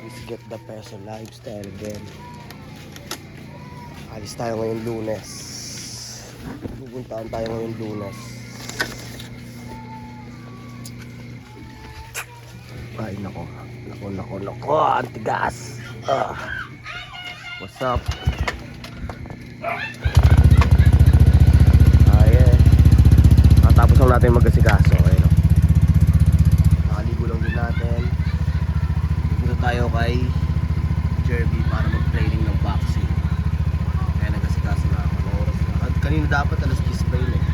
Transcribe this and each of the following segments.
Let's get the peso lifestyle again. Alis tayo ngayong Lunes. Pupuntaan tayo ngayong Lunes. Ay, nako. Ang tigas. What's up? Ayan. Matapos lang natin magkasikaso. Ayun o. Nakaligo lang din natin. Dito tayo kay Jerby para mag-training ng boxing. Kaya nagkasikaso na ako. Oras na. At kanina dapat alas 10 pa yun eh.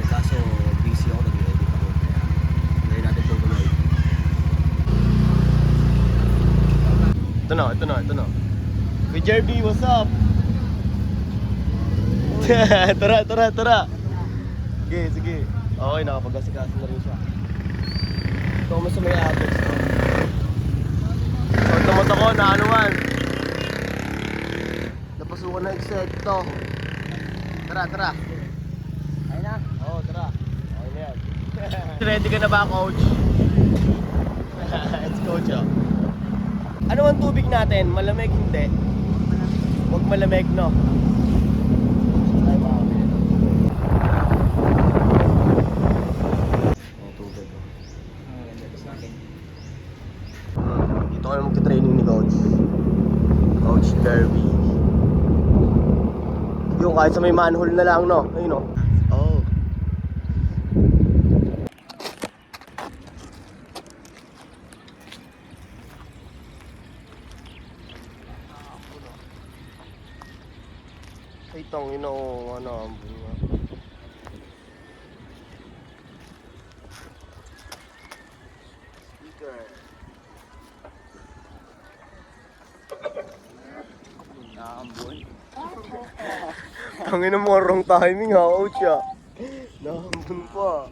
Kaso busy ako, nag-edit ako. Kaya ngayon natin tutuloy. Ito na. Kuya Jerby, what's up? Tara. Sige. Okay, nakapag-asikaso na rin siya. Ito kami sa may Apex. So, tumot ako na anuman. Napasukan na eksekto. Tara. Ayun na? Oo, tara. Okay na yan. Ready ka na ba, coach? Let's coach, oh. Ano ang tubig natin? Malamig, hindi? Huwag malamig, no? Ay, makakabili. Ang tubig, oh. Dito kayo magka-training ni Coach Jerby. Yung kahit sa may manhole na lang, no? Ayun, no? Oh. Itong ano ang bunga. Speaker. Naambun. Tangina mo, wrong timing ha, coach ah. Naambun pa.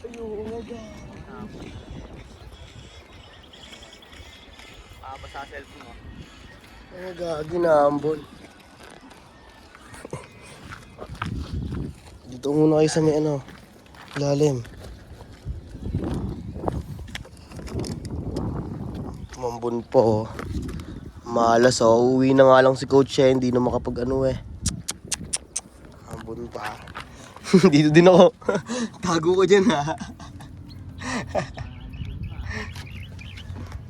Ayun, naga. Basta cellphone mo. Ay, gagi, naambun. Dito muna kayo sa may lalim. Mambun po. Malas uuwi na nga lang si coach siya, hindi na makapag Mambun pa. Dito din ako. Tago ko dyan ha.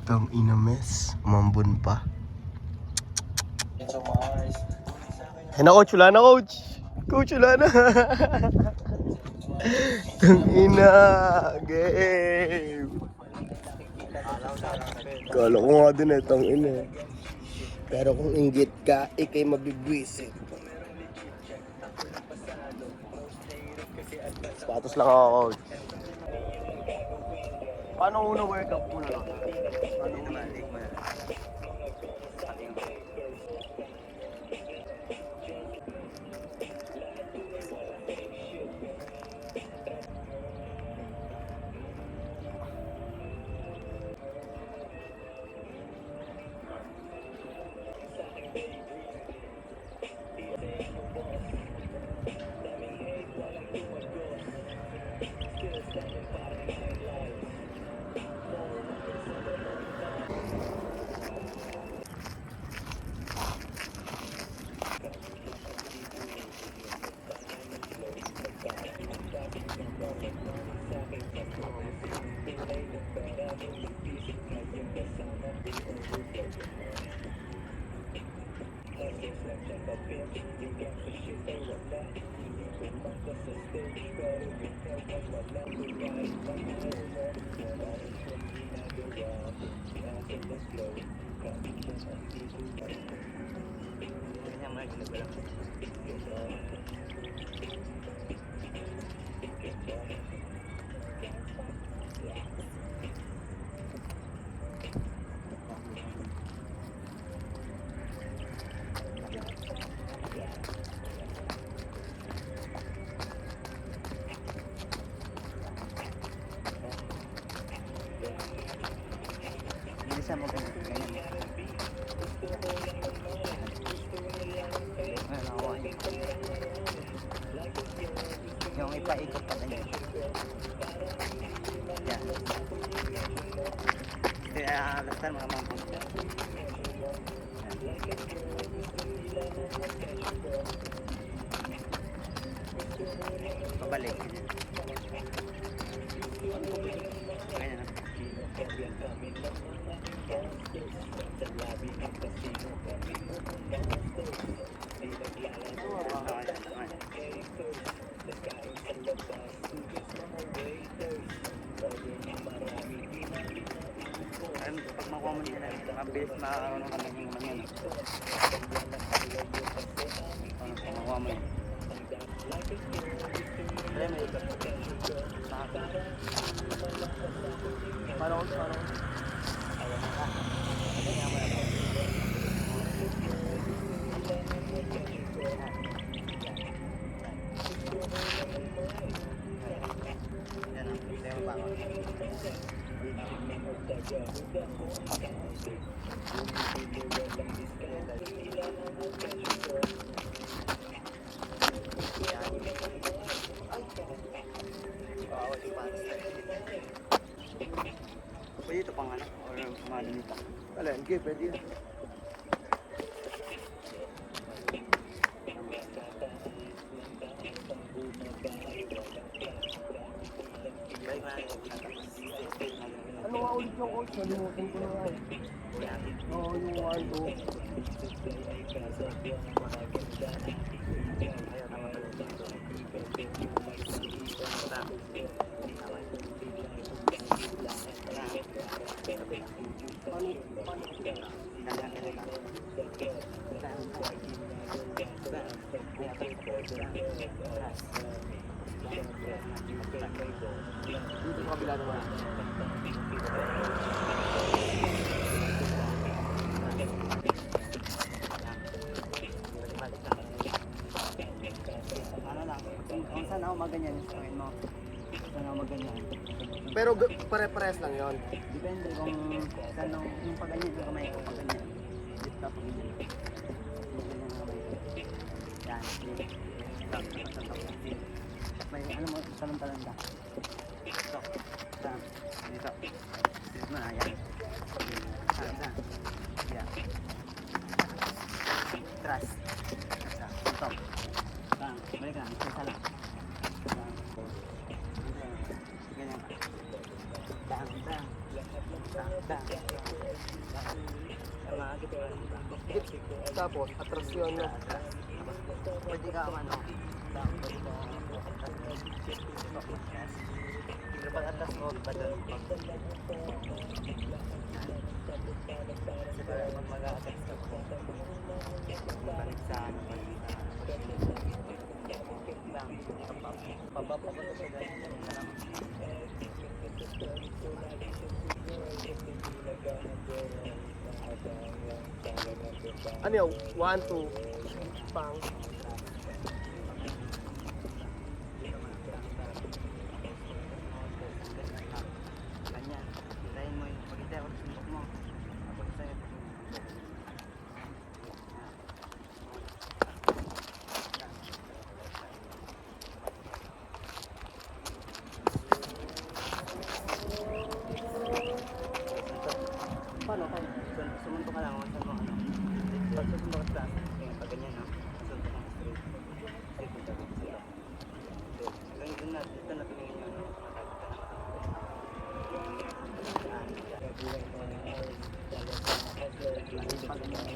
Tang ina mes. Mambun pa. Ay na coach, wala na coach. Coach, wala na. Tangina, game. Kala ko nga din tangina. Pero kung inggit ka, ikay mabibwisit. Sapatos lang ako, coach. Paano una workout muna lang? Paano una? Bisa mo ganyan. Yung ipaikot pa din. Yan. Lastan mga mga pabalik. Ganyan na. Pag makuha mo nila, mabilis makaroon kami ng naman yan. Pag makuha mo yun. Kaya may iba. Paano? Yan ang problema pa ako. Pwede ito pang ano? Or madali pa? Alin, okay, pwede yun. Balik na ito. Ano nga ulit yung coach? Nalimutan ko na nga eh. Oo, yung 1, 2. Dito sa kabila naman. Ano lang, kung saan ako maganyan, sabihin mo. Saan ako maganyan. Pero pare-pares lang yon. Depende kung saan yung paganyan ng kamay ko, paganyan. Dito ka paganyan. Paganyan ng kamay ko. Yan, dito. May ano mo, talong-talong. Dito. Saan? Dito. Dito na, yan. Saan? Yan. Tras. Saan? Dito. Saan? Balik lang, isa lang. Saan? Ganyan ka. Bang, bang. Bang, bang. Tama, gitu. Tapos, atras yun na. Pwede ka ano. Pwede ka pero pag atlas mo, badal mo. Kasi pag mag-a-atlas ka po, balik sa ano, balik sa lang, papapunta sa guys. Ano yun? 1, 2. Pang. Ganyan. Hirayin mo yung pag-itay o sumbok mo. Tapos sa'yo. Paano? Sumunto ka lang. Saan mo ano? Pag susunod ka sa tingin pag ganyan, no? Susunto ka straight. Straight punta ko sila. Ito na tingin nyo, no?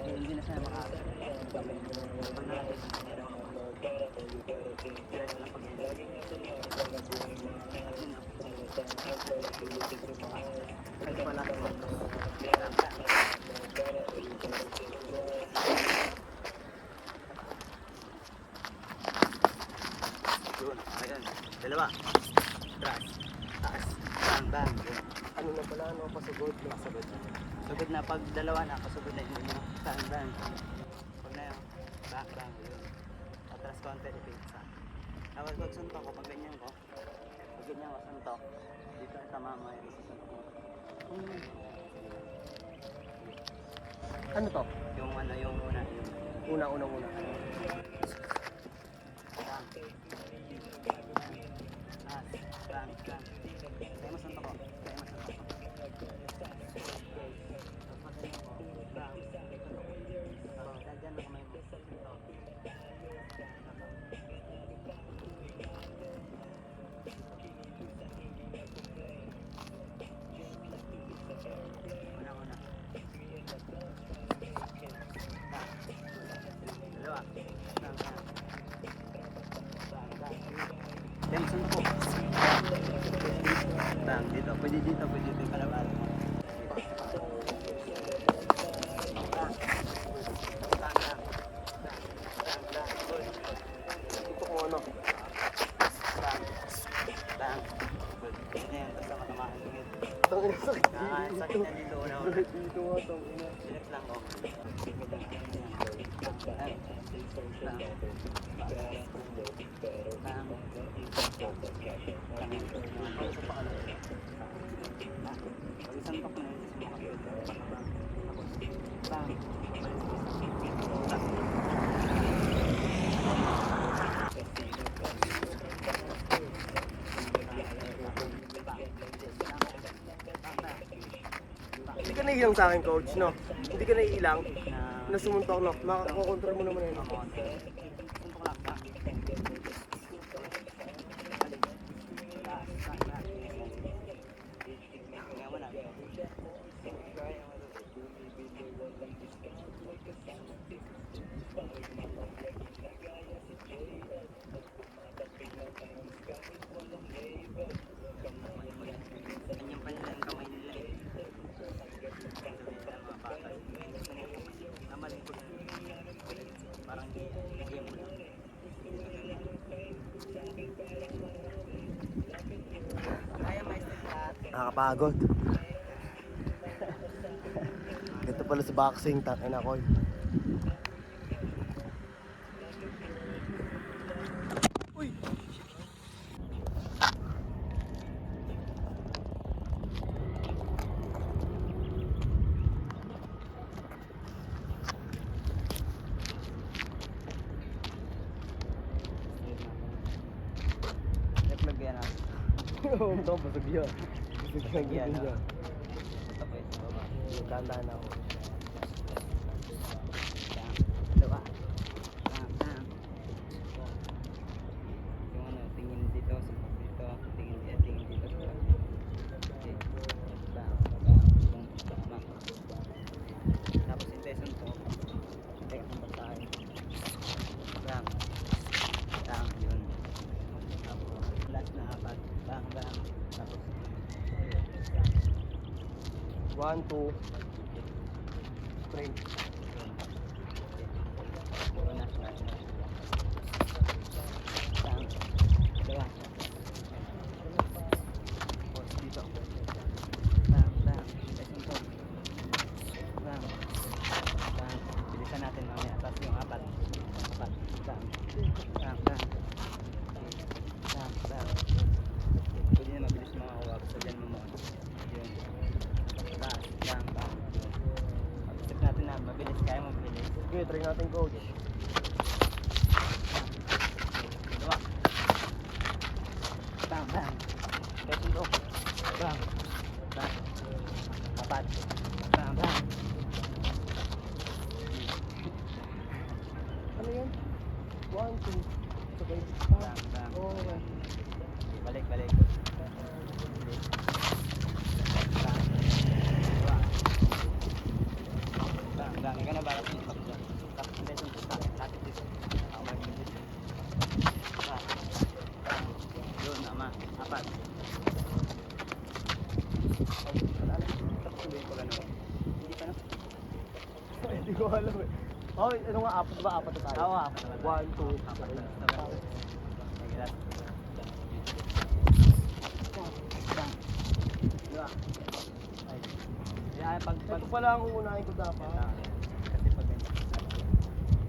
Hindi na siya makakita. Pag nalagay sa kanya daw Kaya pala yun, ayun. Dalawa. Tras. Taas. Bang, bang. Yun. Ano na pala, ano? Pasugod. Pasugod. Sugod na pag dalawa na, pasugod na yun yung bang, bang. Pag na yun, bang, bang. Yun. Atras konti, repeat sa. Tapos pag suntok ko, pag ganyan ko, pag ganyan ko, suntok. Dito sa mama yun, sa suntok ko. Ano to? Yung ano, yung una, yung Una. bang. Bang, bang. Kaya masuntok ko. Kaya masuntok ko. ako. Dito nga itong ina. Relax lang ako. Hindi ka naiilang sa akin, coach, no? Hindi ka naiilang na sumuntok, no? Makakontrol mo naman yun. Ganyan pa nila ang kamay nila eh. Mga bata. Namaling ko lang. Parang game mo lang. Kaya may step. Nakakapagod. Ito pala sa boxing, takin ako. Uy! Reflog yan ah. Oo, ito, busog yun. Busog lang yan. Yan, tapos baba. Dahan-dahan ako. Dalawa. Yung ano, tingin dito, sumbok dito, tingin dito sa okay. Tama. Tapos yung lesson to, teka kung ba't tayo. Yun. Tapos last na apat. Bang. Tapos 1, 2, 3. Bilisan natin mamaya. Tapos yung apat. Pwede na mabilis mga huwag. So dyan mo muna. Yun. Bang. Pag-isip natin na mabilis. Kaya mabilis. Okay, try natin, coach. Dalawa. Bang. Lesson to. Bang. Apat. Bang. Ano yan? 1, 2. Sabay. Bang. Oo, okay. Balik. Bang. Ikaw na balak dito. Tapos yung lesson to sa akin. Lapit dito. Ako mag-ibig. Yun, ama. Apat. Tapos tuloy ko lang. Hindi pa na? Hindi ko alam eh. Oh, ano nga, apat ba? Apat na tayo? Oo, apat na ba? 1, 2, Apat na. Diba? Ay, pag Ito pala ang uunahin ko dapat. kasi pag ganyan.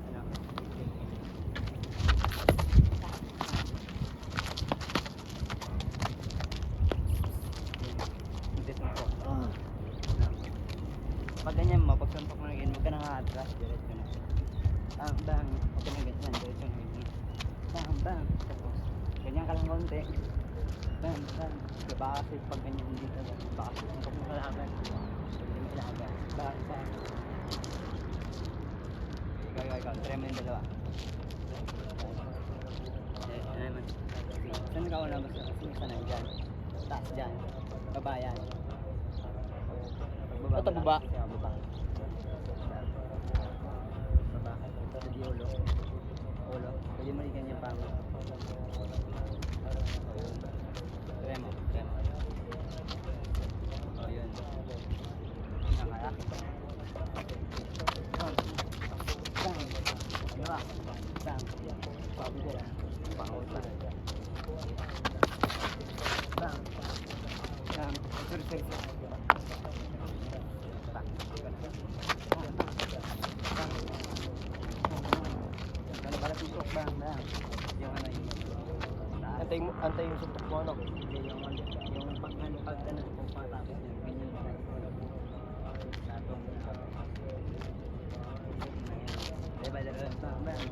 Ano? Hindi po. Pag ganyan mo, pag suntok mo na ganyan, huwag ka nang atras, diretso na. Bang. Huwag ka nang ganyan, diretso na ganyan. Bang. Tapos, ganyan ka lang konti. Bang. Diba kasi pag ganyan hindi ka lang, baka suntok mo ka lang. Hindi mo ilaga. Bang. Ikaw. Try mo yung dalawa. Ano naman? Saan ka una ba? Sanay dyan. Taas dyan. Baba yan. Ito, baba. Baba. Pwede ulo. Pwede mo rin ganyan pa. Try mo. O yun. Nakaya. Bang. Dalawa. Bang. Pabi ko. Pakauta. Bang. Sorry. Antay yung suntok mo, ano? Hindi, yung pag ano, kung patapos yun, ganyan na lang. Latong diba, bang, bang.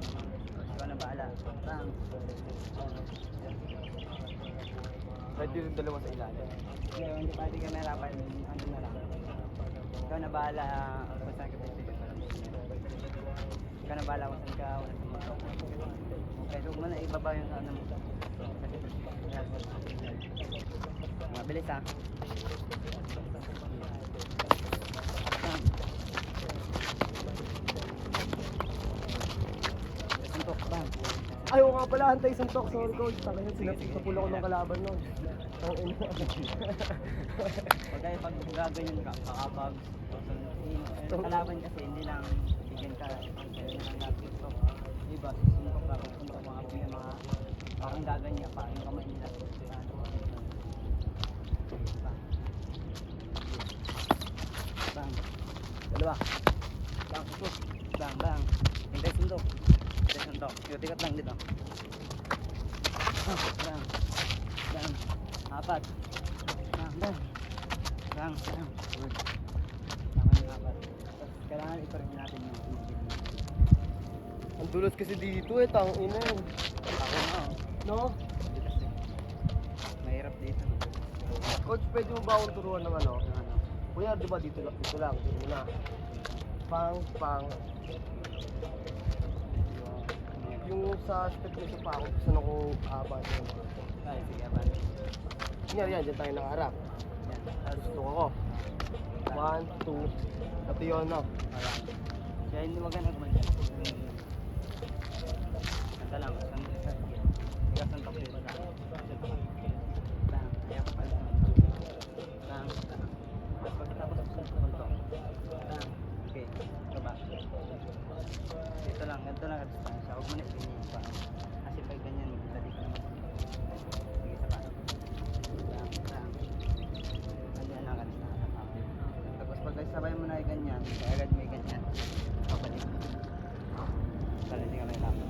Ikaw na bahala. Bang. Kahit yung dalawa sa ilalim. Ngayon, hindi pwede ka nahirapan. Ano na lang. Ikaw na bahala kung saan ka pwede. Ikaw na bahala kung saan ka unang sumuntok. Okay, huwag mo na ibaba yung ano mo. Mabilis ha. Suntok, bang. Ayaw nga pala, antay suntok. Sorry coach. Tangin yun, sinapul ako ng kalaban nun. Ang ina. Pag tayo pag gaganyan ka, makapag kalaban kasi hindi lang bigyan ka hindi lang nagsusuntok. Diba, susuntok ka, susuntok mga bigyan mga parang gaganyan pa, yung kamay nila. Bang. Dalawa. Bang, sus. Bang, bang. Hintay suntok. Hintay suntok. Tikat lang dito. Bang. Bang. Apat. Bang, bang. Bang, bang. Tama yung apat. Tapos kailangan iparin natin yung pinigil. Ang dulos kasi dito eh, tang ina yun. Ako nga oh. No? Hindi kasi. Mahirap dito. Coach, pwede mo ba akong turuan ng ano? Yung ano. Kuya, di ba dito lang, dito na. Pang. Yung sa step nito pa ako, gusto na ko abang yun. Ay, sige, aban. Yan, dyan tayo nakaharap. Yan. Tapos, Gusto ko. 1, 2, ito yun, no? ayan. Kaya hindi maganda gumanyan. Ganda lang. Tigas ang top dito. Bang. Kaya ko pala. Bang. Tapos pagkatapos ng suntok. Bang. Okay. Baba. Dito lang. Ganito lang. Huwag mo na i-ganyan pa. Kasi pag ganyan, dali ka naman. Sige, isa pa. Bang. Bang. Ganyan lang. Tapos pag sabay mo na i-ganyan, kaya agad may ganyan. Pabalik. Para hindi ka may laman.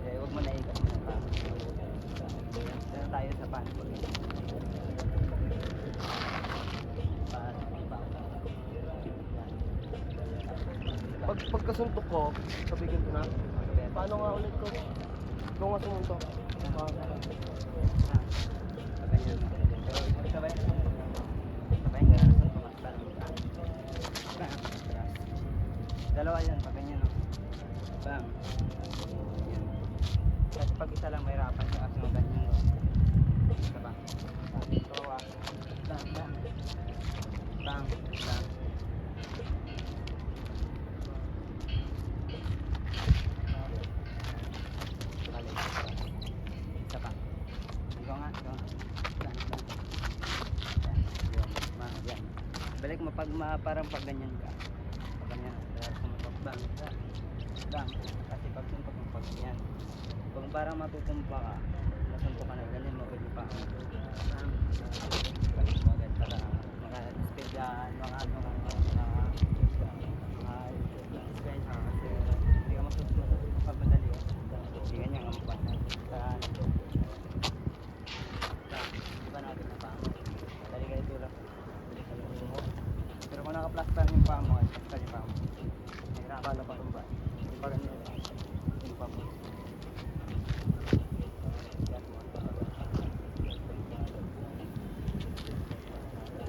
Eh, huwag mo na ikat mo na pa. Dito tayo sa pan. Pagkasuntok ko, sabihin ko na. Paano nga ulit coach? Ikaw nga sumuntok. Dalawa yan, pag ganyan no. Bang. Yan. Kasi pag isa lang mahirapan siya kasi ng ganyan no. Isa ba? Kawa. Bang, bang. Bang, bang. Balik. Isa pa. Ikaw nga, ikaw nga. Bang, bang. Yan. Yan. Balik mo pag parang pag ganyan ka. Pag ganyan. Sumuntok. Bang, bang. Bang. Kasi pag suntok mo pag ganyan. Kung parang matutumpa ka, nasuntok ka na ganyan, mabili pa. Bang. Balik mo agad para maka-speed yan, mga speed kasi hindi ka masusunod pagmadali. Hindi ganyan ka mapasal. Iba natin na paa mo. Dali kayo tulak. Pero kung naka-plaster yung paa mo, plaster yung paa mo. Nahirapan na pa tumba. Hindi pa ganyan. Hindi pa mo.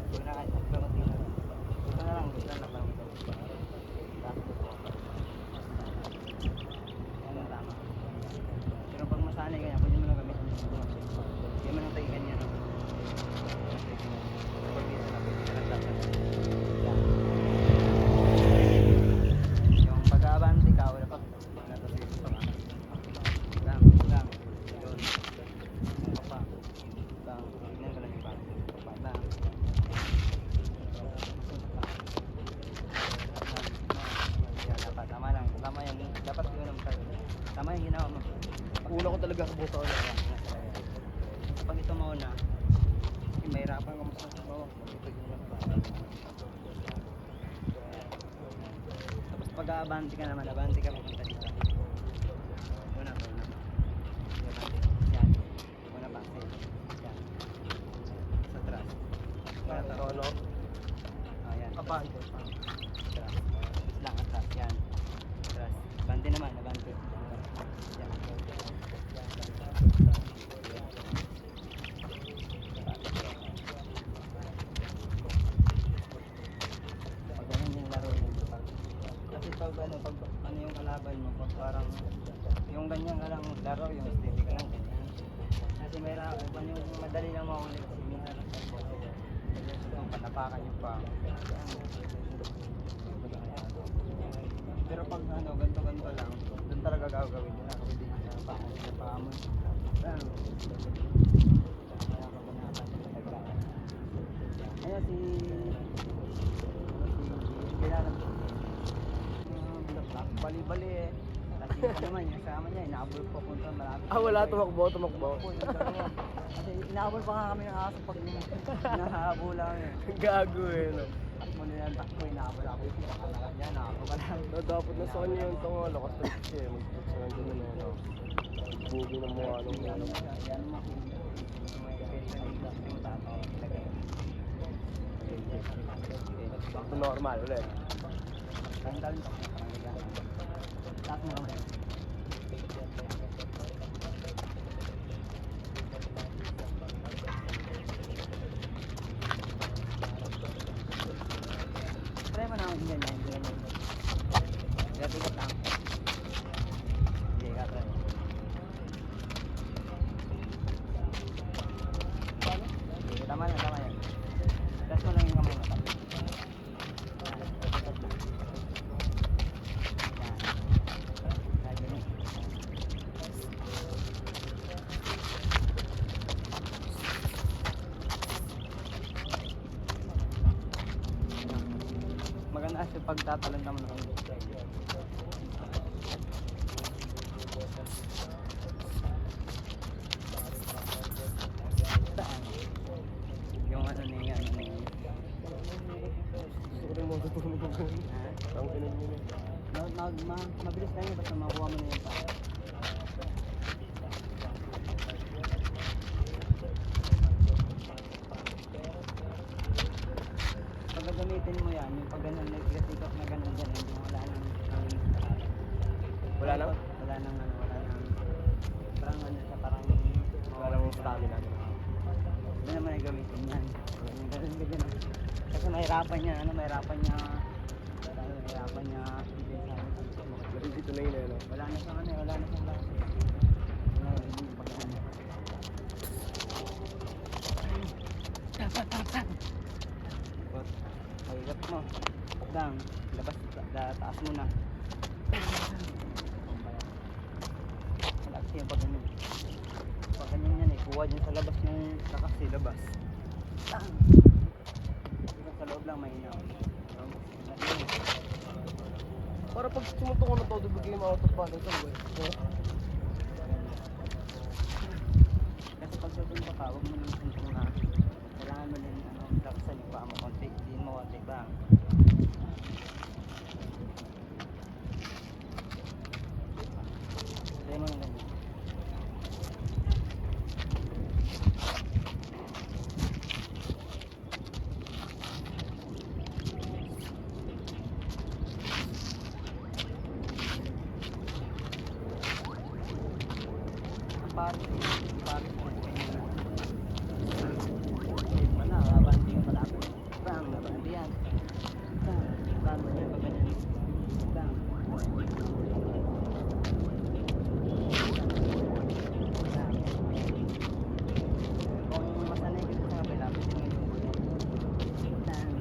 Huwag na kayo. Ito na lang. Ito na lang. Yan ang tama. Pero pag masanay ganyan, pwede mo na gamitin yung buwan. Hindi mo nang tayo ganyan. Pag dito na, pwede ka lang dapat. Yan. Yung pag-aabante ka, wala pa. Wala pa dito pa. Lang. Yun. Yung pa. Lang. Tignan ko lang yung pa. Lang. Yan, dapat. Tama lang. Tama yan. Dapat yun ang tama yung ginawa mo. Una ko talaga kabuta ko na. Pag ito mauna, mahirapan ka mas bawang. Tapos pag mag-aabante ka naman, abante ka papunta dito. Una. Abante. Yan. Una pa. Yan. Sa atras. Una to. Solo. Ayan. Abante. Atras. Lang atras. Yan. Atras. Abante naman, abante. Yan. Pag ganun yung laro yun. Kasi pag ano yung kalaban mo, pag parang yung ganyan ka lang laro, yung steady ka lang ganyan. Kasi mayroon yung madali lang maulit kasi minsan yung panapakan yung pa. Pero pag ano, ganto-ganto lang, doon talaga gagawin nila kasi din sa paan sa paa mo. Kaya si bali-bali eh. Kasi isa naman yung kasama niya, inaabol pa punta malapit. Wala, tumakbo. Opo, yung dalawa. Kasi inaabol pa nga kami ng aso pag nahabol lang eh. Gago eh, no? At muli lang takbo, inaabol ako yung pinakalakan niya, naabol ka lang. Dapat na sa kanya yung tungolo kasi siya eh. Mag-switch na nandun na ano. Bugi ng mukha nung Yan mo. May special yung tatawa talaga. back to normal ulit. Tandaan ko. Lahat mo ulit. Try mo naman ganyan. Gatikot lang. Sige, katry. Sige, tama yan. Test mo lang yung kamay mo. Maganda kasi pagtatalon naman ng yung ano na yan, Gusto ko rin mo tutulog ko ganun. Ang kinig nila. mabilis lang yun basta makuha mo na yun pa. Pag gagamitin mo yan, yung pag ganun nag-tiktok na ganun dyan, yung wala nang Wala nang? wala nang parang ano siya, parang Wala nang stamina. hindi naman ay gamitin yan. Ganun. Kasi mahirapan niya Pero dito na yun eh, no? wala na siyang wala na siyang lakas. Wala na yung pag-ano. Ikot. Pag-ikot mo. Down. Labas. Taas mo na. Malakas yung pag-ano. Pag-ganyan yan eh. Kuha dyan sa labas yung lakas eh. Labas. Dito sa loob lang mahina. Para pag sumutok ko na to, bigay mo out of balance ang buhay. Kasi pag tutumba ka, huwag mo nang suntok na. Kailangan mo din lakasan yung paa mo konti. Hindi mo konti ba? Try mo ng ganyan. Paris mo ganyan. Wala, abante yung malapit. Bang, abante yan. Bang mo yung ganyan. Bang. Kung masanay ka sa kabila, pwede mo yung ganyan. Bang.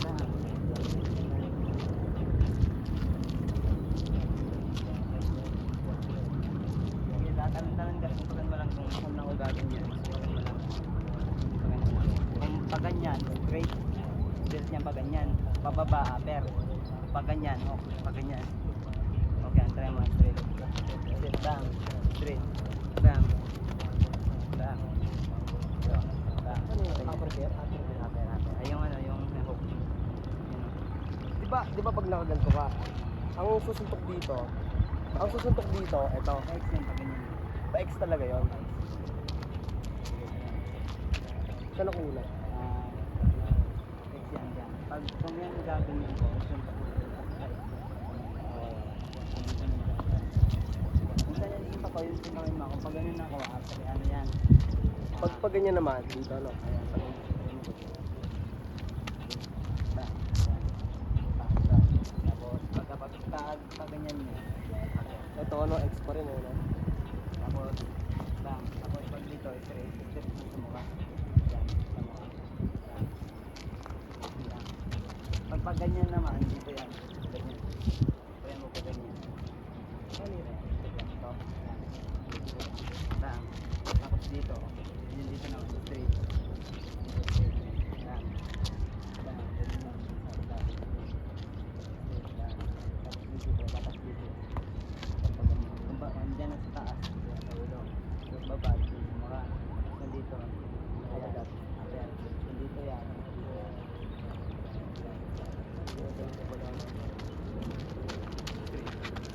Bang. Tatalon-talon ka kung pagan mo lang kung saan ako gaganyan. Kung paganyan, straight. Straight niyan paganyan. Pababa, upper. Paganyan, okay. Paganyan. Okay, try mo straight. Straight, bang. Straight. Bang. Bang. Bang. Ano yung upper care? Upper. Ay, yung ano, yung hook. Yun. Di di ba pag nakaganto ka, ang susuntok dito, ito, Next yan, pag ganyan. pa-X talaga yon. Saan ako una? Next yan dyan. Pag kung yan gagawin ko, suntok ko. Minsan yan suntok ko, yung suntokin mo. Kung pag ganyan ako, after ano yan. Pag ganyan naman, dito ano? Ayan, pag ganyan. Tapos pag ganyan mo. Ito ano, X pa rin no? Tapos bang. Tapos pag dito, straight mo sa mukha. Yan, sa mukha. Yan. Pag ganyan naman, dito yan. Ganyan. Kaya mo pa ganyan. Ano yun? Ito. Bang. Tapos dito. Yun dito naman, straight. Yan. Bang. Ganyan lang. Diyan na sa taas, sa ulo. Sa baba, sa mukha. Nandito. Ayan. Ayan. Nandito yan.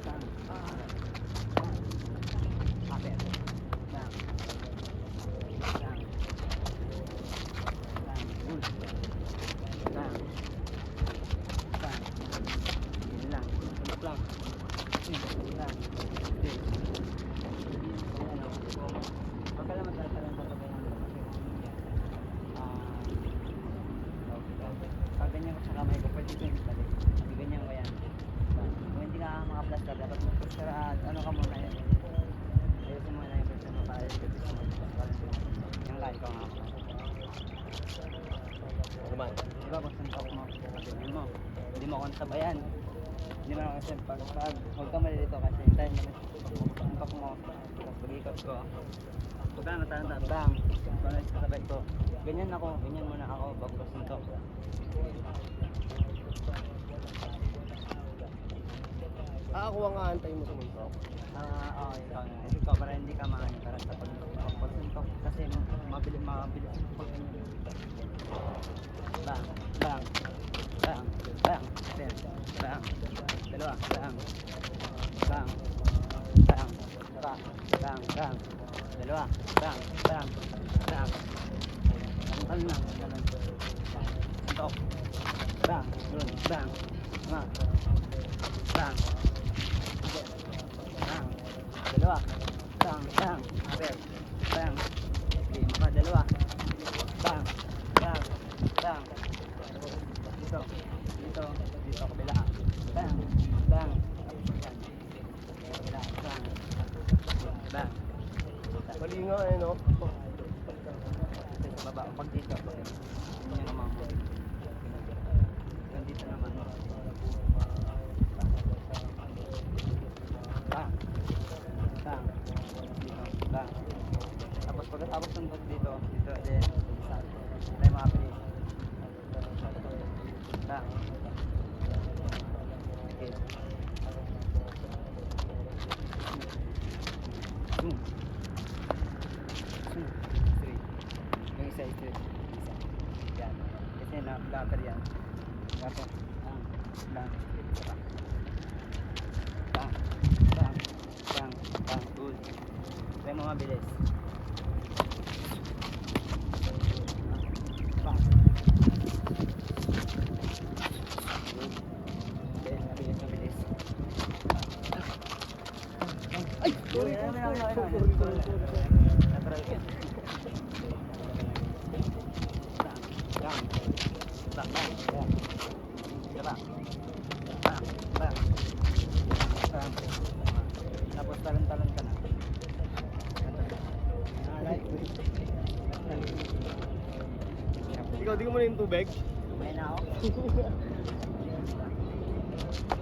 Bang. Bang. Aper. Bang. Bang. Bang. Uy. Bang. Bang. Yun lang. Tulak lang. Yun lang. Huwag ka lang magkakaroon sa pagkain ng pag ganyan ko sa kamay ko, pwede ko yung balik. Pag ganyan ko yan. Kung hindi ka makaplaster, dapat magplaster ano ka muna yan. Ayusin mo na yung plaster mo para yung plaster mo. Yung kahit ko nga ako. Naman. Diba kung suntok mo, ganyan mo. Hindi mo kontabayan. Hindi mo na kasi pag huwag ka malilito kasi hintayin mo na suntok mo. Tapos pag-ikot ko. Huwag ka naman bang. Kung nagsasabay ko. Ganyan ako, ganyan muna ako bago ko suntok. Ako ang aantay mo sumuntok. Oo, ikaw na. Ikaw para hindi ka maano para sa pag-suntok. Kasi mabilis pag ganyan. Bang, bang, bang, bang, bang, bang, dalawa, bang, bang, bang, bang, bang, bang, dalawa, bang, bang, bang, bang, lang, ganun. Suntok, bang, dun, bang, bang, bang, bang, dalawa, bang, bang, bang, bang, okay, maka dalawa, bang, bang, bang, dito, dito, dito, kabila, bang, bang, kabila, bang, bang, Mali nga eh no? sa baba, pag dito, hindi niya naman mo, nandito naman, bang, bang, dito, bang, tapos pagkatapos ng dito, dito, din, tayo makapili, bang, okay, zoom, straight, yung isa straight, isa, yan, kasi na-gapper yan, gapper, bang, straight, isa pa, bang, bang, bang, bang, good, tayo mo mabilis, bang, okay, mabilis, Ay! Sorry, natural yan. Bang, bang, bang, bang, bang, bang, bang, bang, tapos talon-talon ka na. Ikaw, di ko muna yung tubig. May na ako.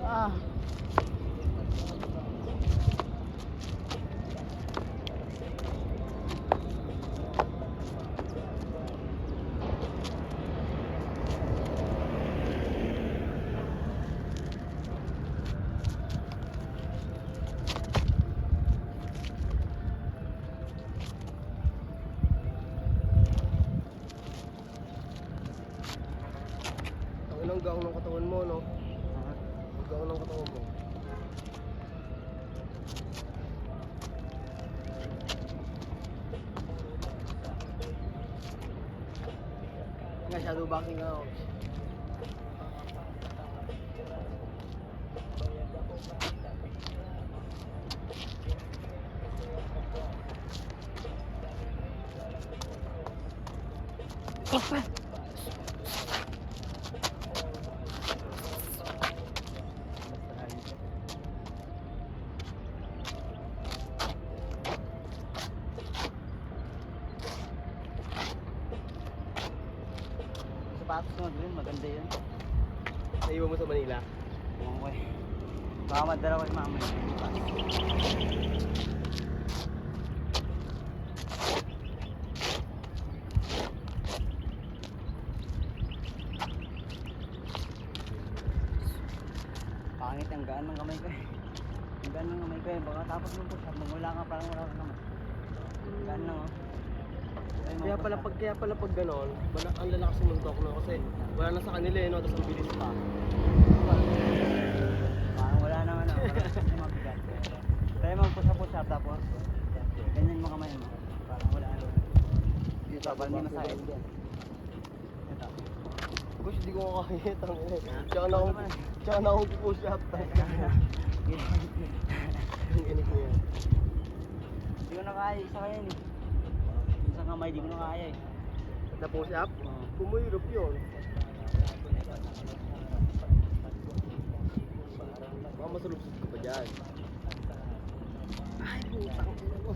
Ah! Ang ilang gaong ng katawan mo, no? Taon ng katawan mo. Nga, shadow boxing ako. Sapatos mo din, maganda yun. Naiwan mo sa Manila. Okay. Baka madala ko yung mama yun. Pangit ang gaan ng kamay ko eh. Ang gaan ng kamay ko eh. Baka tapos mo push up, wala ka parang wala ka naman. Gaan lang oh. Ay, Kaya pala pag ganon, ang lalakas sumuntok no kasi wala na sa kanila eh no, tapos ang bilis pa. parang wala naman ano. Parang mabigat. Tayo mag-push up tapos ganyan mo kamay mo. Parang wala naman. Dito, parang hindi masakit. Ito. Push, di ko makakaya. Tsaka na akong push up. Ang init mo yan. Hindi ko na kaya, isa kaya yun eh. Isang kamay, di ko na kaya eh. Na push up? Oo. Pumahirap yun. Baka masulubsod ka pa dyan. Ay, putang ina mo.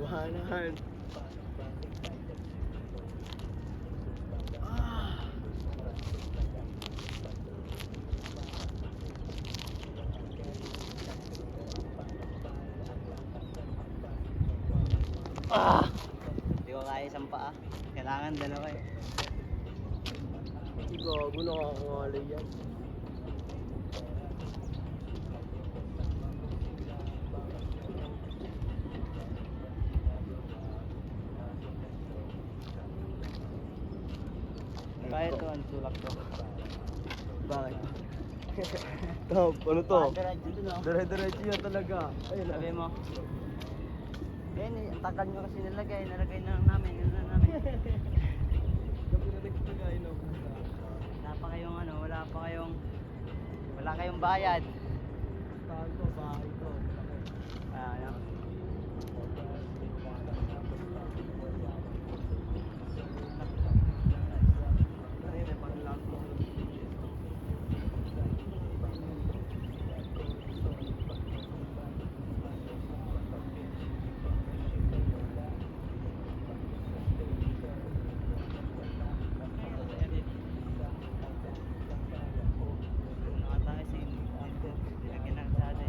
Wahanan. Hindi ko kaya isang paa. Kailangan dalawa eh. Gago, nakakangalay yan. Kaya ito ang tulak ko. Bakit? Ano to? Diretso dun oh. Dire-diretso yan talaga. Ayun na. Sabi mo. Ayun eh, ang tagal nyo kasi nalagay na lang namin, yun na namin. Gabi na nagtagay no. Wala kayong bayad. Tahan ko, bahay ko. Ano? Kanina, parang lang ko. Nakatakas eh. Nilagyan ng sade.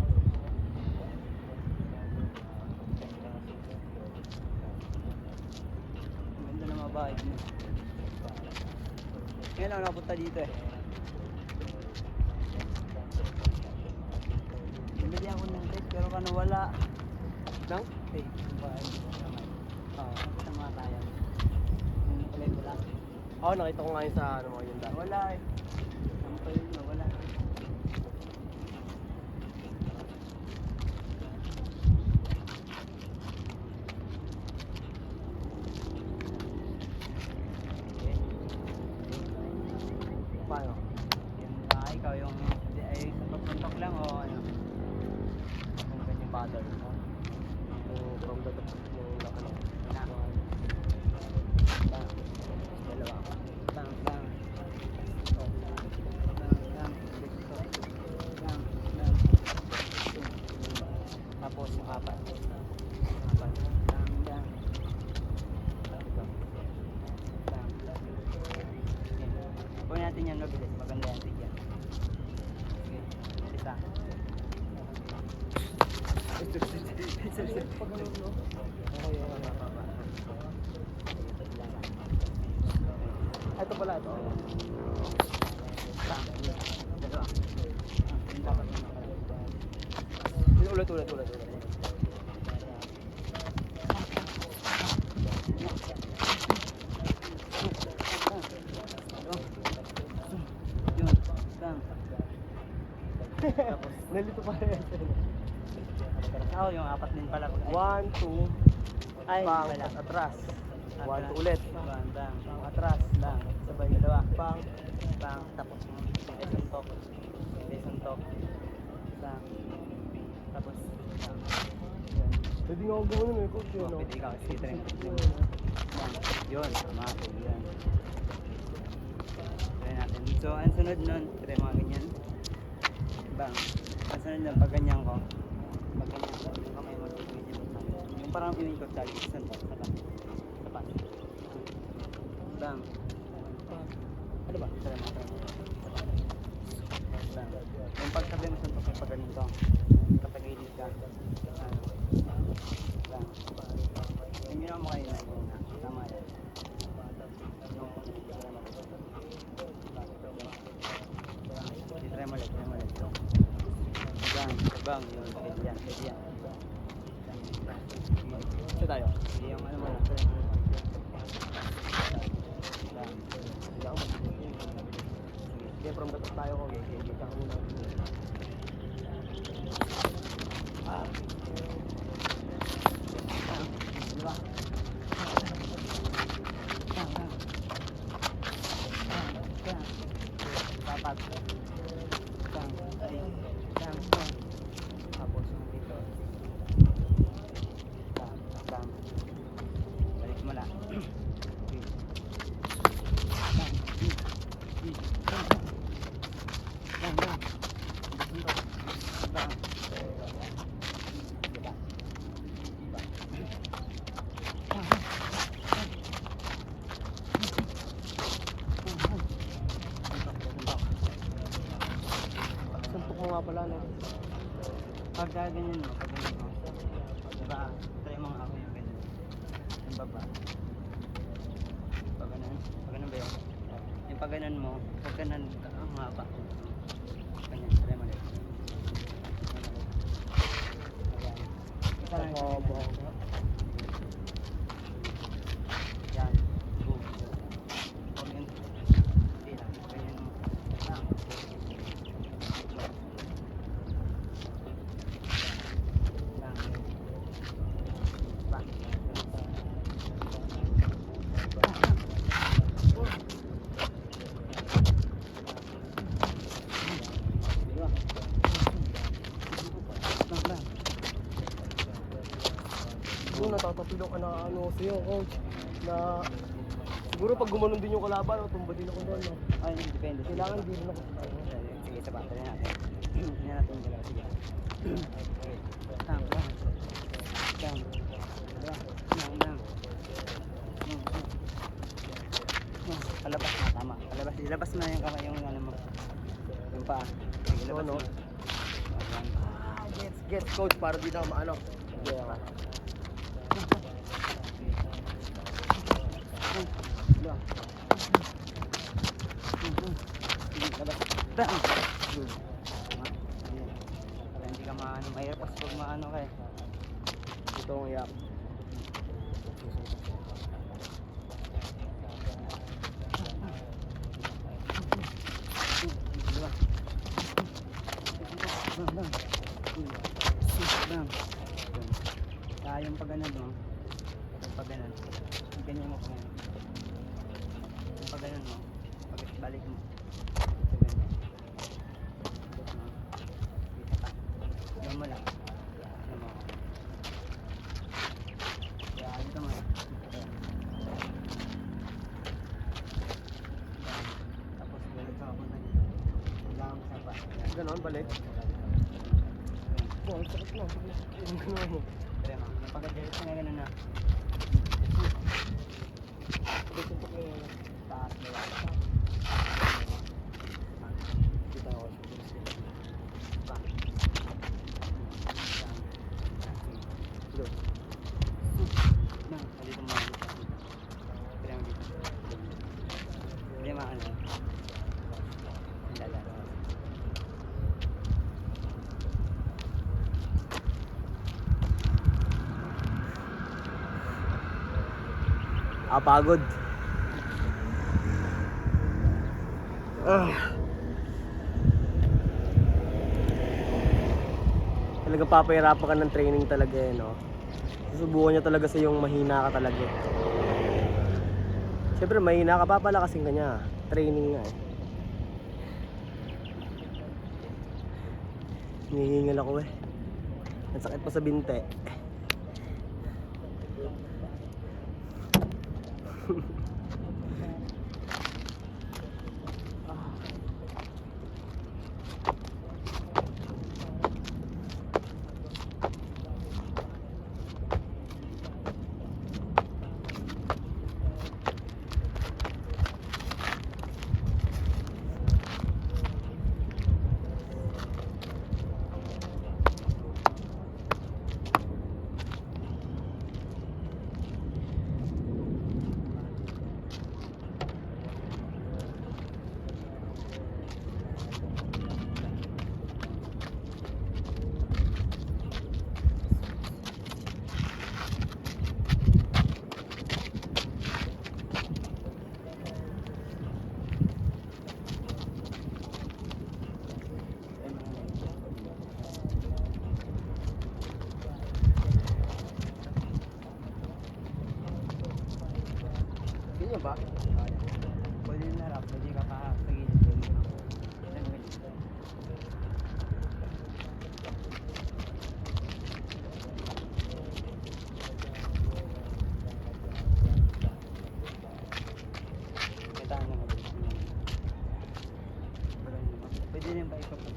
Ang ganda ng mga bahay mo. Ngayon lang napunta dito eh. Bumili ako ng taste pero kano wala. Nang? Taste yung bahay. Oo, sa mga tayo. Yung kulay wala. Oo, nakita ko nga yun sa ano mga yun dati. Wala eh. Ang kulay na wala. Okay. Paano? Yung ikaw yung ay sa pagpuntok lang o ano? Kung ganyan paddle. From the top ng ano. Na. Bang. Dalawa. Bang, bang. Bang, bang. Bang, bang. Tapos yung apat. Apat. Bang, bang. Bang, bang. Kunin natin yan mabilis. Maganda yan. Tigyan. Okay. Isa. Pag ano, no? Okay, ito pala, ito. Bang. Dalawa. Yung dapat mo. Ulit. Yun. Bang. Tapos, Nalito pa rin. ako yung apat din pala. 1, 2, Ay, pang, wala. atras. 1, Atras. 2 ulit. Bang, bang. Pang, atras. Bang. Sabay, Dalawa. pang, Bang. Tapos, suntok. Suntok. Bang. Tapos, bang. pwede nga ako gawin eh, coach yun, Oh, no? pwede ikaw, si Trent. Bang. Yun, tama. Yan. Try natin. So, ang sunod nun, try mga ganyan. Bang. Ang sunod nun, pag ganyan ko. Pag ganyan ko, yung kamay mo, yung parang inikot lagi. Suntok. Sapat. Sapat. Bang. Ano ba? Try mo. Bang. Yung pagsabi mo suntok, pag ganito. Kapag gilid ka. Ano. Bang. Yung ginawa mo kanina. Tama yan. Try mo ulit. Bang. Yun. Pwede yan. Ito tayo. Yung ano mo lang. Bang. Hindi ako sige, from the top tayo ko. Okay, kita ko muna. Ah. Diba? Dapat. Tapos dito. Balik mo lang. Suntok mo nga pala, no? Pag ganyan mo, diba, try mo nga ako yung ganyan. Yung baba. Pag ganun ba yun? Yung pag ganun mo, pag ganun, ang haba. Ganyan, try mo ulit. Ayan. Isa lang yung ganyan. Yan. Boom. Huwag yun. Hindi lang. Ganyan mo. Lang. Yung natatapilok ka na ano sa'yo, coach. Na siguro pag gumanon din yung kalaban, tumba din ako doon, no? Ay, depende. Kailangan din din ako sa tayo. Sige, isa pa. Try natin. Tingnan natin yung dalawa. Sige. Tang. Palabas na, tama. Palabas. Ilabas mo na yung kamay, yung ano mo. Yung paa. Sige, ilabas No, no. mo. Ayan. Gets, coach, para di na ako maano. Diba? Diba? Sige, labas. Bang! Good. Tama. Ayan. Para hindi ka maano. Mahirap kasi pag maano ka eh. Ito ang iyak. Diba? Bang! Bang! Yung pag ganun mo. Yung pag ganun. Ganyan mo pa ngayon. Yung pag ganun mo. Pag balik mo. Ito ganyan. Balik mo. Dito pa. Yan mo lang. Yan mo. Kaya dito mo. Ayan. Tapos balik ka papunta dito. Kailangan mo sa pa. Ganon, balik. Oh, ang sakit na. Ang gano'n mo. Tara mo. Pagka-diretso na ganun na. Suntok mo yun. Taas mo yan. Kita ko. Pa. Go. Dito mo dito. Tara mo dito. Hindi maano. Lala. Pagod. Talagang papahirapan ka ng training talaga eh, no? Susubukan niya talaga sa yung mahina ka talaga eh. Siyempre mahina ka, papalakasin ka niya. Training nga eh. Hinihingal ako eh. Ang sakit pa sa binte. Ganyan ba? Pwede na harap, pwede ka pa sa gilid. Kitaan na mabilis mo. Pwede rin ba ipapag?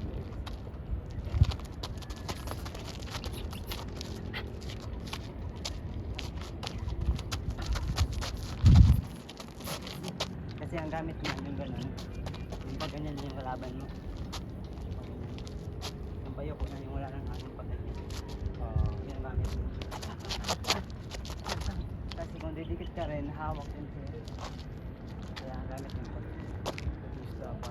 Kasi ang gamit mo yung ganun. Yung pag ganyan yung kalaban mo. Yung payo ko na yung wala ng hangin pag ganyan. Yun ang gamit mo. Kasi kung didikit ka rin, hawak din siya. Kaya ang gamit mo pag gusto pa.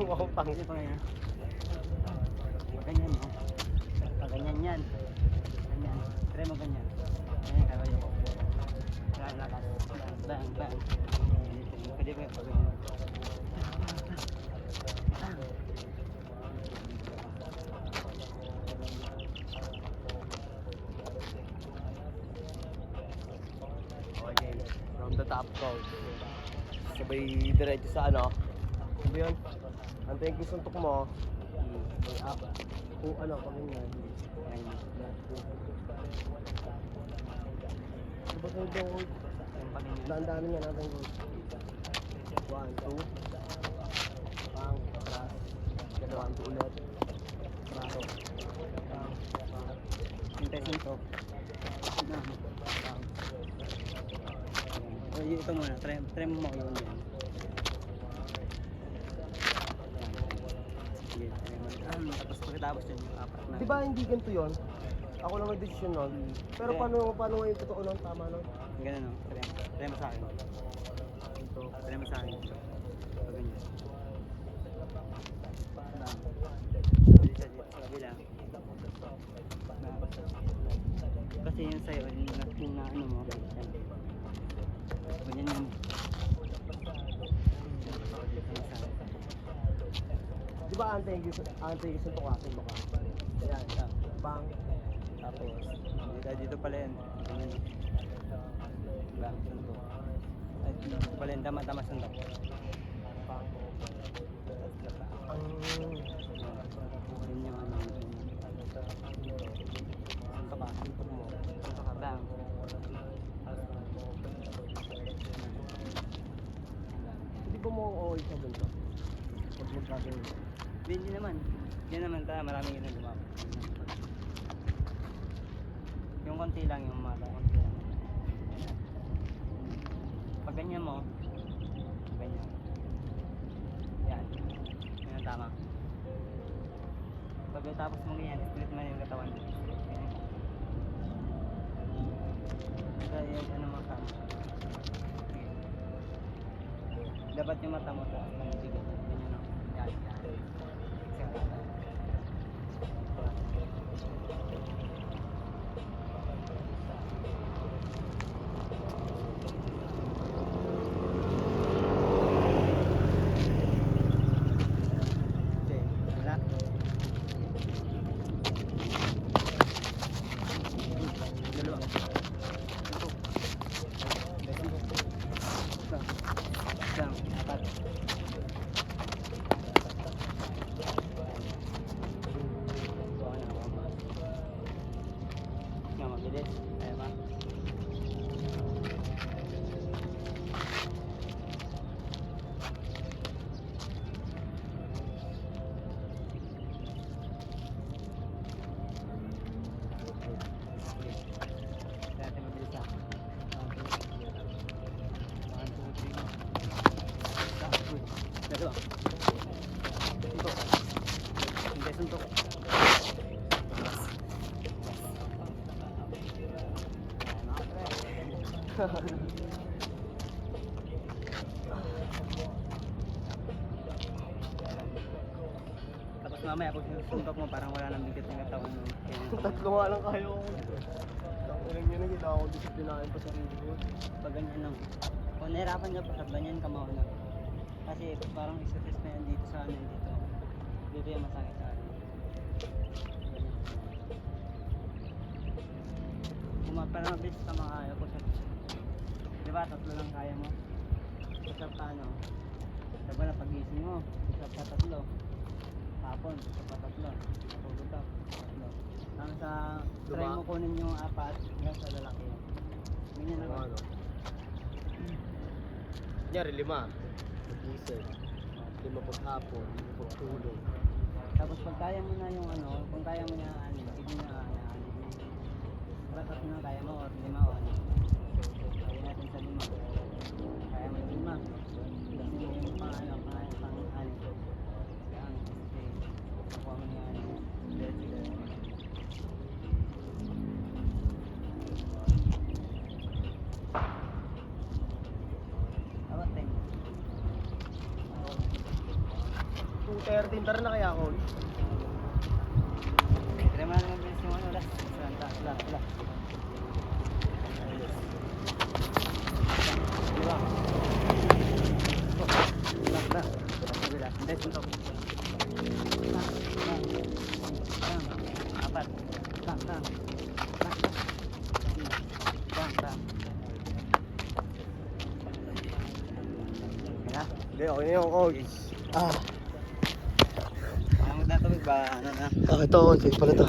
Mukhang pang. Hindi pa ganyan. Pag ganyan mo. Pag ganyan yan. Ganyan. Try mo ganyan. Ganyan kayo ko. Lakas. Bang, bang. Pwede ba yung pag ganyan? Okay, from the top coach. Sabay diretso sa ano? Ano yun? Antayin ko yung suntok mo. May up. Kung ano, pag ganyan. Diba sa ito, coach? Yung pag ganyan. Daan-daan niya natin, coach. 1, 2. Pang, atras. Galawa, 2 ulit. Braso. Pang, pang. Hintay suntok. Ito muna, try mo makulong yan. Sige, try mo. Tapos pagkatapos yun yung apat na. Di ba hindi ganito yun? Ako lang may decision nun. Pero paano nga yung totoo nun? Tama nun? Ganun no? Try mo sa akin. Ito. Try mo sa akin. Pag ganyan. Pwede siya dito sa kabila. Kasi yun sa'yo, yung na ano mo. Ganyan yung Di ba antayin ko yung suntok akin baka? Ayan, bang. tapos dito pala yan. Ganyan. Bang, suntok. Ay, dito pala yan, tama suntok. Bang. Ang... Yun yung ano. Suntok ka. Suntok mo. Suntok ka, bang. Hindi ba mo okay sa ganito? Pag magkagawin mo. Hindi naman. Yan naman ta, maraming yun ang lumapit. Yung konti lang yung mata, konti lang. Pag ganyan mo, ganyan. Yan. Yan ang tama. Pagkatapos mo ganyan, split mo na yung katawan. Ganyan. Kaya ano mo tama. Dapat yung mata mo ta, nandigan. Ganyan o. Yan, yan. Bilis. Kaya ba? Kaya natin mabilis ah. 1, 2, 3. Dalawa. Suntok. Hindi, suntok. Tapos mamaya pag suntok mo parang wala nang bigat ng katawan mo. Tatlo nga lang kaya ko. Takulang yun ang kailangan ko disiplinahin pa sarili ko. Pag ganyan lang. Kung nahirapan ka pa sa ganyan ka mauna. Kasi parang isa-test na yan dito sa ano dito. Dito yung masakit sa ano. Parang mabilis ka makaya po sa diba, tatlo lang kaya mo. Pusap ka ano. Diba na pagising mo, pusap ka tatlo. Hapon, pusap ka tatlo. Tutulog ka, tatlo. Hanggang sa try mo kunin yung 4 hanggang sa lalaki. Ganyan lang. Ano? Kunyari 5. Mag-isip. 5 paghapon, 5 pagtulog. Tapos pag kaya mo na yung ano, kung kaya mo na ano, hindi na batas na kaya mo or 5 o ano. Kaya natin sa 5. Kaya mo yung 5. Kasi yung pang-ano. Yan, kasi nakuha mo nga ano. Awat time. 2:13 tara na kaya ako. Try mo na naman bilis yung ano. Wala. Diba? Wala. Hindi, suntok. Apat. Bang. Kaya? Hindi, okay na yung coach. Ang magtatawid ba? Ano na? Ito coach, safe pala to.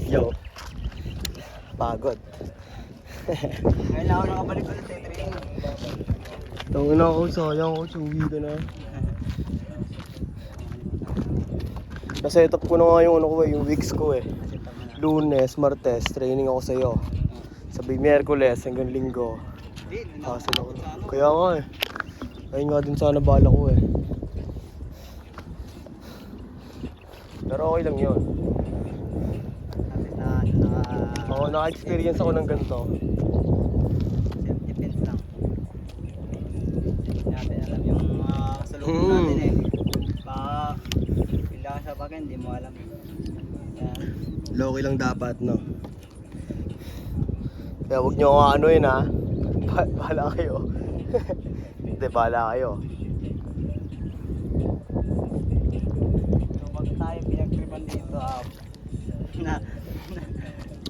Yo. Pagod. Ngayon lang ako nakabalik ulit sa training. Tawag na coach, sayang coach, uwi ka na. Naset up ko na nga yung ano ko yung weeks ko eh. Lunes, Martes, training ako sa'yo. Sabi Miyerkules hanggang Linggo. Hassle ako. Kaya nga eh. Ayun nga din sana bala ko eh. Pero okay lang yun. Oo, naka-experience ako ng ganito. Self-defense lang. Hindi natin alam yung mga kasalubong natin eh. Baka pila ka sa bagay, hindi mo alam. Yan. Low-key lang dapat, no? Kaya huwag nyo nga ano yun ha. Bahala kayo. Hindi, bahala kayo. So pag tayo pinag-tripan dito,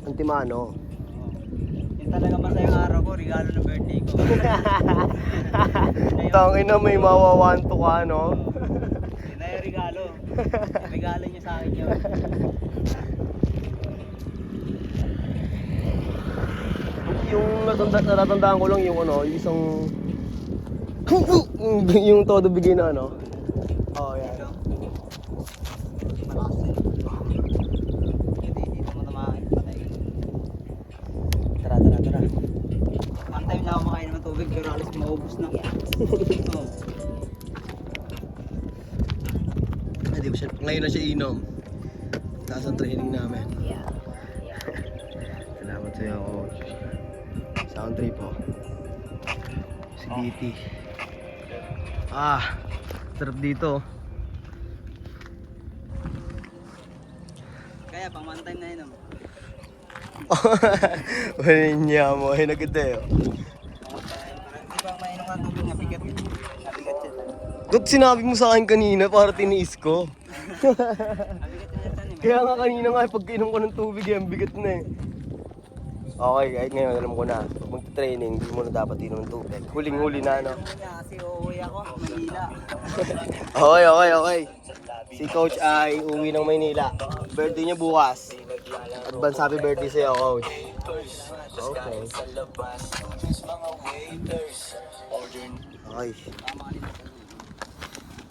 Antimano. yung talaga masayang araw ko, regalo ng birthday ko. Tangin na may mawawanto ka, no? Yun na yung regalo. Regalo niyo sa akin yun. Yung natatandaan ko lang yung ano, yung isang yung todo bigay na ano. Oh, yan. Malakas yun. Hindi dito mo naman patay. Tara. One time na ako makain ng tubig pero alas maubos na. Oh. Hindi ko siya, ngayon na siya inom. Taas ang training namin. Salamat sa'yo, coach. Sound trip po. Si DT. Sarap dito. Kaya pang one time na yun. Wala niya mo, ay naganda yun. Di ba mainom ka tubig na bigat? Nabigat siya. Dot sinabi mo sa akin kanina para tiniis ko. Nabigat siya sa eh. Kaya nga kanina nga pag inom ko ng tubig yan, bigat na eh. Okay, kahit ngayon alam ko na. Pag magta-training, hindi mo na dapat inom ng tubig. Huling-huli na, no? Kasi uuwi ako, Manila. Okay. Si Coach ay uwi ng Maynila. Birthday niya bukas. Advance happy birthday sa'yo, Coach. Okay. Okay.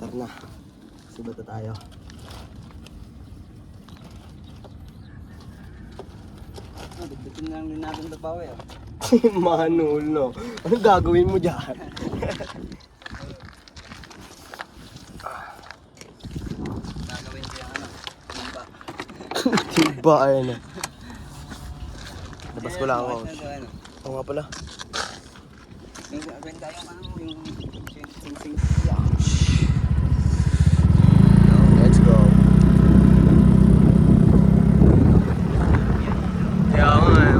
Tara na. Subat na tayo. Dagdatin na lang din natin ito pa, eh. Manul, no? Anong gagawin mo dyan? Gagawin ko yung ano, timba. Tiba, ayun na. Labas ko lang, Coach. Ano? Oo nga pala. Yung benta yung ano, yung sing-sing. Let's go. Kaya nga eh.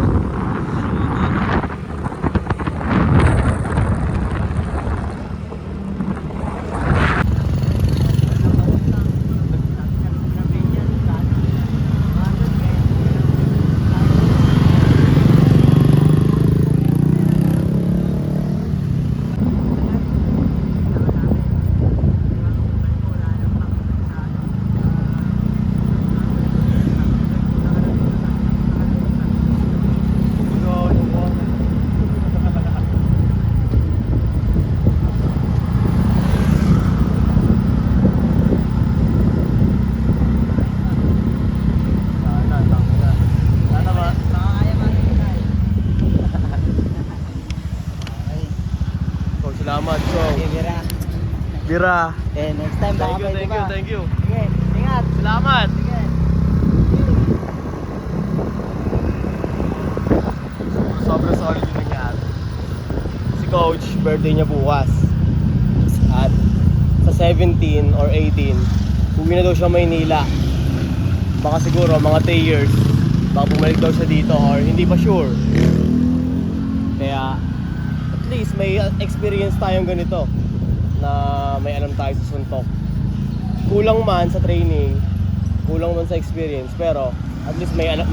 Salamat, so. Okay, Mira. Bira. Eh, next time baka pwede pa. Thank you. Sige, ingat. Salamat. Sige. Sobrang solid yung nangyari. Si Coach, birthday niya bukas. At sa 17 or 18, uwi na daw siya Maynila. Baka siguro mga 3 years. Baka bumalik daw siya dito or hindi pa sure. Kaya at least may experience tayong ganito na may alam tayo sa suntok. Kulang man sa training, kulang man sa experience, pero at least may alam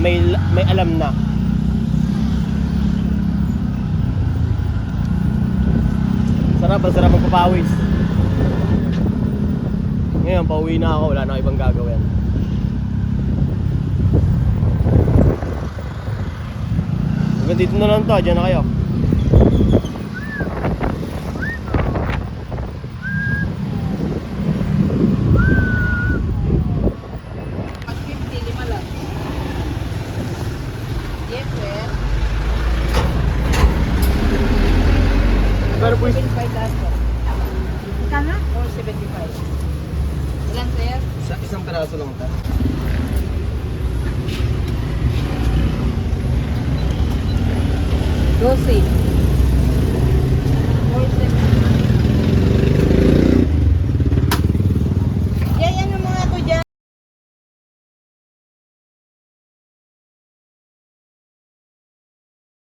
na. Sarap magpapawis. Ngayon, pauwi na ako, wala na akong ibang gagawin. Hanggang dito na lang to, dyan na kayo. Pag 50, lima lang. Yes, sir. Pero po, 75 last po. Kano? 475. Ilan, sir? isang peraso lang ta. Dosi.